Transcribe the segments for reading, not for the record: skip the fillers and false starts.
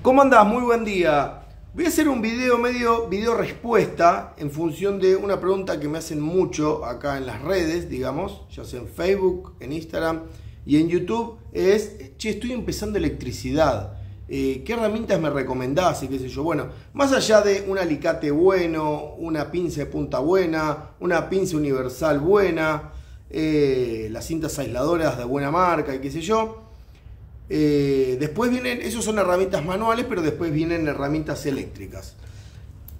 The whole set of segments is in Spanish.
¿Cómo andás? Muy buen día. Voy a hacer un video video respuesta en función de una pregunta que me hacen mucho acá en las redes, digamos, ya sea en Facebook, en Instagram y en YouTube. Es, che, estoy empezando electricidad. ¿Qué herramientas me recomendás? Y qué sé yo. Bueno, más allá de un alicate bueno, una pinza de punta buena, una pinza universal buena, las cintas aisladoras de buena marca y qué sé yo. Después vienen, esos son herramientas manuales, pero después vienen herramientas eléctricas.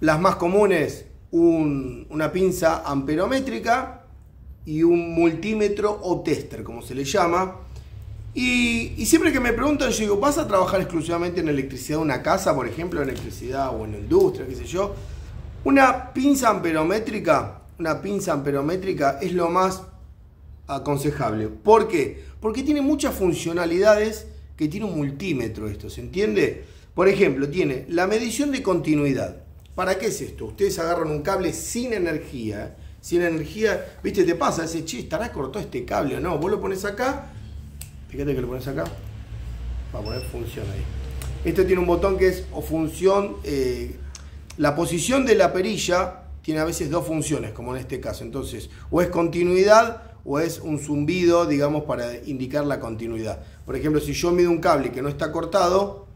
Las más comunes, una pinza amperométrica y un multímetro o tester, como se le llama. Y siempre que me preguntan, yo digo, ¿vas a trabajar exclusivamente en electricidad de una casa, por ejemplo, en electricidad o en industria, qué sé yo? Una pinza amperométrica es lo más aconsejable. ¿Por qué? Porque tiene muchas funcionalidades que tiene un multímetro esto, ¿se entiende? Por ejemplo, tiene la medición de continuidad. ¿Para qué es esto? Ustedes agarran un cable sin energía, ¿viste? Te pasa, ese che, ¿estará cortado este cable o no? Vos lo pones acá, fíjate que lo pones acá, va a poner función ahí. Este tiene un botón que es o función, la posición de la perilla tiene a veces dos funciones, como en este caso. Entonces, o es continuidad o es un zumbido, digamos, para indicar la continuidad. Por ejemplo, si yo mido un cable que no está cortado,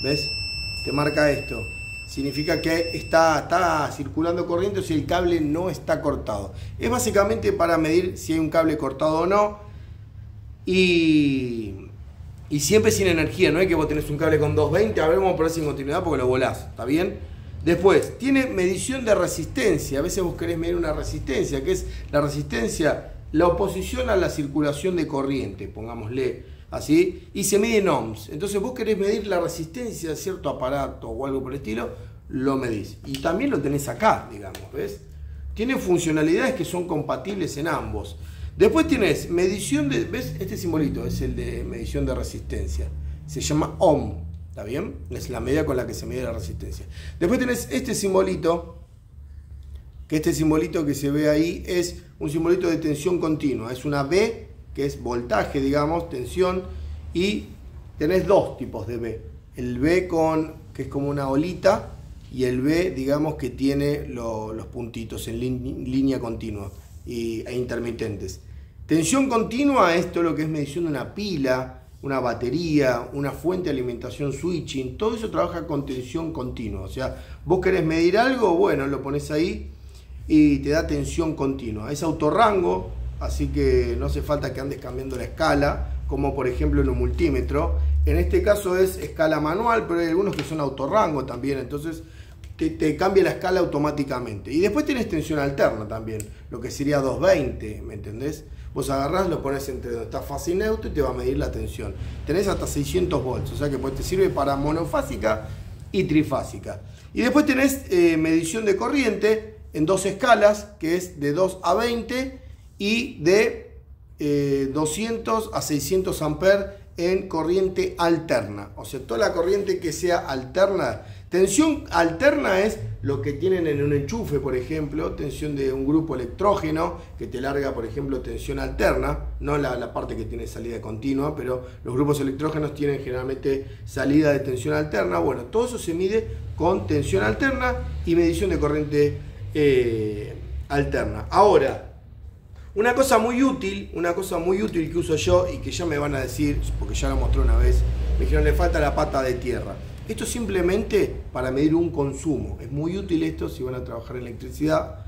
¿ves? Te marca esto. Significa que está circulando corriente si el cable no está cortado. Es básicamente para medir si hay un cable cortado o no. Y siempre sin energía. No es que vos tenés un cable con 220, a ver, vamos a poner sin continuidad porque lo volás. ¿Está bien? Después, tiene medición de resistencia. A veces vos querés medir una resistencia, que es la resistencia, la oposición a la circulación de corriente, pongámosle así, y se mide en ohms. Entonces vos querés medir la resistencia de cierto aparato o algo por el estilo, lo medís. Y también lo tenés acá, digamos, ¿ves? Tiene funcionalidades que son compatibles en ambos. Después tenés medición de, ¿ves? Este simbolito es el de medición de resistencia. Se llama ohm. ¿Está bien? Es la medida con la que se mide la resistencia. Después tenés este simbolito, que se ve ahí es un simbolito de tensión continua. Es una V, que es voltaje, digamos, tensión, y tenés dos tipos de V. El V que es como una olita, y el V, digamos, que tiene los puntitos en línea continua e intermitentes. Tensión continua es todo lo que es medición de una pila, una batería, una fuente de alimentación switching, todo eso trabaja con tensión continua. O sea, vos querés medir algo, bueno, lo pones ahí y te da tensión continua. Es autorrango, así que no hace falta que andes cambiando la escala, como por ejemplo en un multímetro. En este caso es escala manual, pero hay algunos que son autorrango también, entonces te cambia la escala automáticamente. Y después tenés tensión alterna también, lo que sería 220, ¿me entendés? Vos agarrás, lo pones entre donde está fase y neutro y te va a medir la tensión. Tenés hasta 600 volts, o sea que pues te sirve para monofásica y trifásica. Y después tenés medición de corriente en dos escalas, que es de 2 a 20 y de 200 a 600 amperes en corriente alterna. O sea, toda la corriente que sea alterna. Tensión alterna es lo que tienen en un enchufe, por ejemplo, tensión de un grupo electrógeno que te larga, por ejemplo, tensión alterna, no la parte que tiene salida continua, pero los grupos electrógenos tienen generalmente salida de tensión alterna. Bueno, todo eso se mide con tensión alterna y medición de corriente alterna. Ahora, una cosa muy útil que uso yo y que ya me van a decir, porque ya lo mostré una vez, me dijeron le falta la pata de tierra. Esto es simplemente para medir un consumo. Es muy útil esto si van a trabajar en electricidad.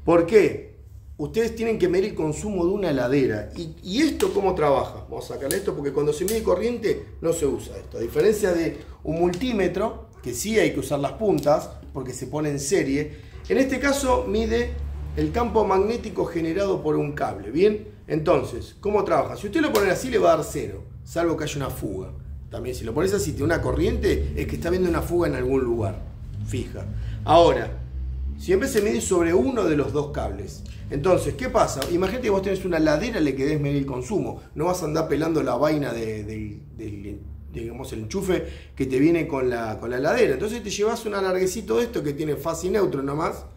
¿Por qué? Ustedes tienen que medir el consumo de una heladera. ¿Y esto cómo trabaja? Vamos a sacarle esto porque cuando se mide corriente no se usa esto. A diferencia de un multímetro, que sí hay que usar las puntas porque se pone en serie. En este caso mide el campo magnético generado por un cable. ¿Bien? Entonces, ¿cómo trabaja? Si usted lo pone así le va a dar 0, salvo que haya una fuga. También si lo pones así, tiene una corriente, es que está viendo una fuga en algún lugar, fija. Ahora, siempre se mide sobre uno de los dos cables. Entonces, ¿qué pasa? Imagínate que vos tenés una heladera, le querés medir el consumo. No vas a andar pelando la vaina digamos, el enchufe que te viene con la heladera. Entonces te llevas un alarguecito de esto que tiene fase y neutro nomás,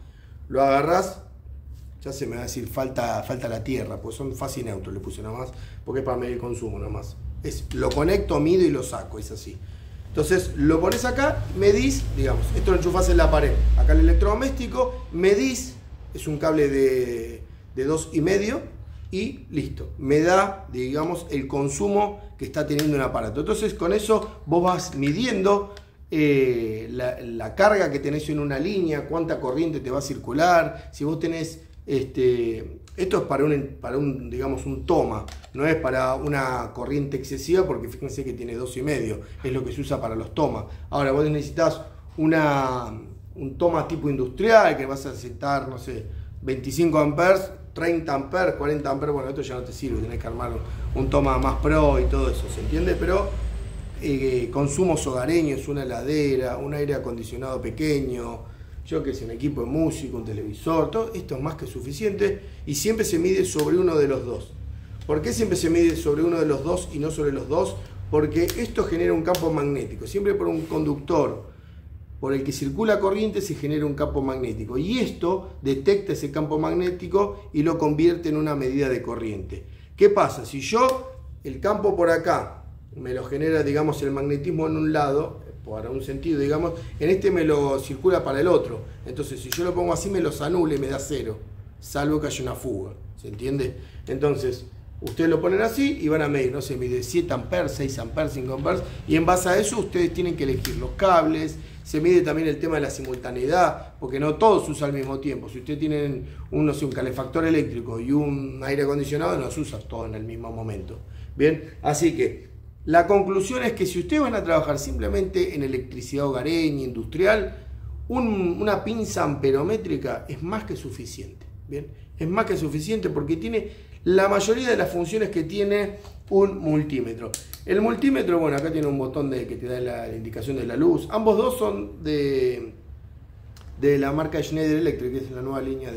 lo agarrás. Ya se me va a decir falta la tierra, pues son fase y neutro, le puse nomás, porque es para medir el consumo nomás. Lo conecto, mido y lo saco, es así. Entonces lo pones acá, medís, digamos, esto lo enchufás en la pared. Acá el electrodoméstico, medís, es un cable de 2,5 y listo. Me da, digamos, el consumo que está teniendo un aparato. Entonces con eso vos vas midiendo la carga que tenés en una línea, cuánta corriente te va a circular, si vos tenés... esto es para un, digamos, un toma, no es para una corriente excesiva, porque fíjense que tiene 2,5, es lo que se usa para los tomas. Ahora vos necesitas un toma tipo industrial, que vas a necesitar, no sé, 25 amperes, 30 amperes, 40 amperes, bueno, esto ya no te sirve, tenés que armar un toma más pro y todo eso, ¿se entiende? Pero consumos hogareños, una heladera, un aire acondicionado pequeño, yo que sé, un equipo de música, un televisor, todo esto es más que suficiente y siempre se mide sobre uno de los dos. ¿Por qué siempre se mide sobre uno de los dos y no sobre los dos? Porque esto genera un campo magnético. Siempre por un conductor por el que circula corriente se genera un campo magnético y esto detecta ese campo magnético y lo convierte en una medida de corriente. ¿Qué pasa? Si yo el campo por acá me lo genera, digamos, el magnetismo en un lado, para un sentido, digamos, en este me lo circula para el otro. Entonces, si yo lo pongo así, me los anula y me da 0, salvo que haya una fuga. ¿Se entiende? Entonces, ustedes lo ponen así y van a medir, no sé, mide 7 amperes, 6 amperes, 5 amperes, y en base a eso ustedes tienen que elegir los cables. Se mide también el tema de la simultaneidad, porque no todos se usan al mismo tiempo. Si ustedes tienen no sé, un calefactor eléctrico y un aire acondicionado, no se usa todo en el mismo momento. Bien, así que la conclusión es que si ustedes van a trabajar simplemente en electricidad hogareña, industrial, una pinza amperométrica es más que suficiente. Bien, es más que suficiente porque tiene la mayoría de las funciones que tiene un multímetro. El multímetro, bueno, acá tiene un botón que te da la indicación de la luz. Ambos dos son de la marca Schneider Electric, que es la nueva línea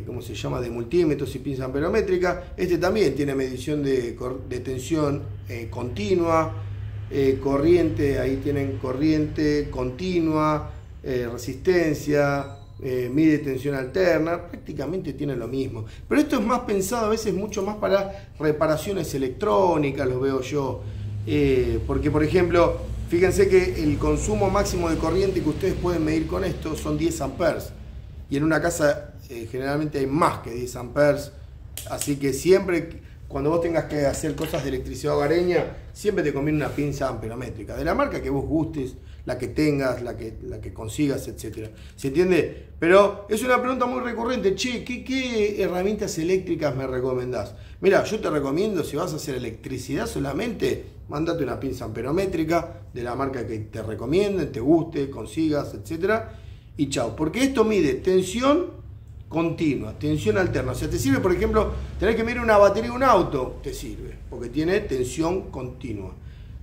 ¿cómo se llama?, de multímetros y pinza amperométrica. Este también tiene medición de tensión continua, corriente, ahí tienen corriente continua, resistencia, mide tensión alterna, prácticamente tiene lo mismo. Pero esto es más pensado a veces mucho más para reparaciones electrónicas, lo veo yo. Porque, por ejemplo, fíjense que el consumo máximo de corriente que ustedes pueden medir con esto son 10 amperes. Y en una casa generalmente hay más que 10 amperes. Así que siempre, cuando vos tengas que hacer cosas de electricidad hogareña, siempre te conviene una pinza amperométrica, de la marca que vos gustes, la que tengas, la que consigas, etc. ¿Se entiende? Pero es una pregunta muy recurrente. Che, ¿qué herramientas eléctricas me recomendás? Mira, yo te recomiendo, si vas a hacer electricidad solamente, mandate una pinza amperométrica de la marca que te recomienden, te guste, consigas, etc. Y chao. Porque esto mide tensión continua, tensión alterna. O sea, te sirve, por ejemplo, tener que medir una batería de un auto, te sirve, porque tiene tensión continua.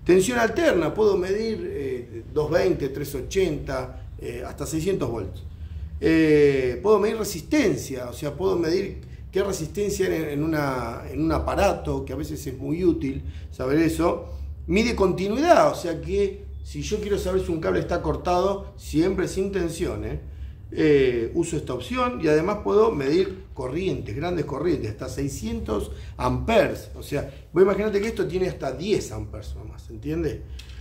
Tensión alterna, puedo medir 220, 380, hasta 600 volts. Puedo medir resistencia, o sea, puedo medir qué resistencia en un aparato, que a veces es muy útil saber eso. Mide continuidad, o sea que si yo quiero saber si un cable está cortado, siempre sin tensión, uso esta opción y además puedo medir corrientes, grandes corrientes, hasta 600 amperes. O sea, vos imaginate que esto tiene hasta 10 amperes nomás, ¿entiendes?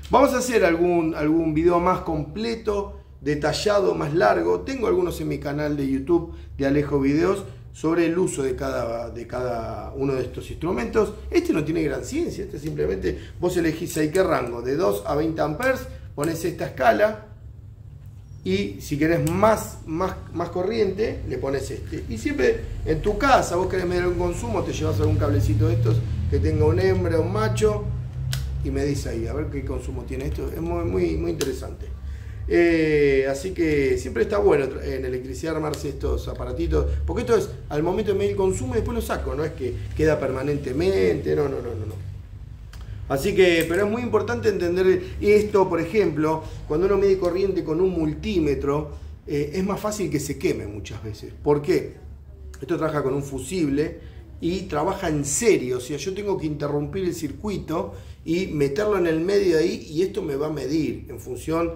Vamos a hacer algún video más completo, detallado, más largo. Tengo algunos en mi canal de YouTube de Alejo Videos sobre el uso de cada uno de estos instrumentos. Este no tiene gran ciencia, este simplemente vos elegís ahí qué rango, de 2 a 20 amperes, pones esta escala. Y si querés más corriente, le pones este. Y siempre en tu casa, vos querés medir un consumo, te llevas algún cablecito de estos que tenga una hembra, un macho, y medís ahí, a ver qué consumo tiene esto. Es muy interesante. Así que siempre está bueno en electricidad armarse estos aparatitos, porque esto es al momento de medir el consumo y después lo saco, no es que queda permanentemente, no. Así que, pero es muy importante entender esto, por ejemplo, cuando uno mide corriente con un multímetro, es más fácil que se queme muchas veces. ¿Por qué? Esto trabaja con un fusible y trabaja en serio, o sea, yo tengo que interrumpir el circuito y meterlo en el medio de ahí y esto me va a medir en función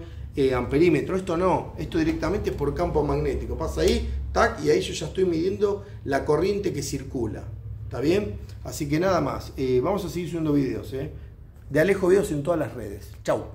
amperímetro. Esto no, esto directamente es por campo magnético. Pasa ahí, tac, y ahí yo ya estoy midiendo la corriente que circula. ¿Está bien? Así que nada más. Vamos a seguir subiendo videos, de Alejo Videos en todas las redes. Chau.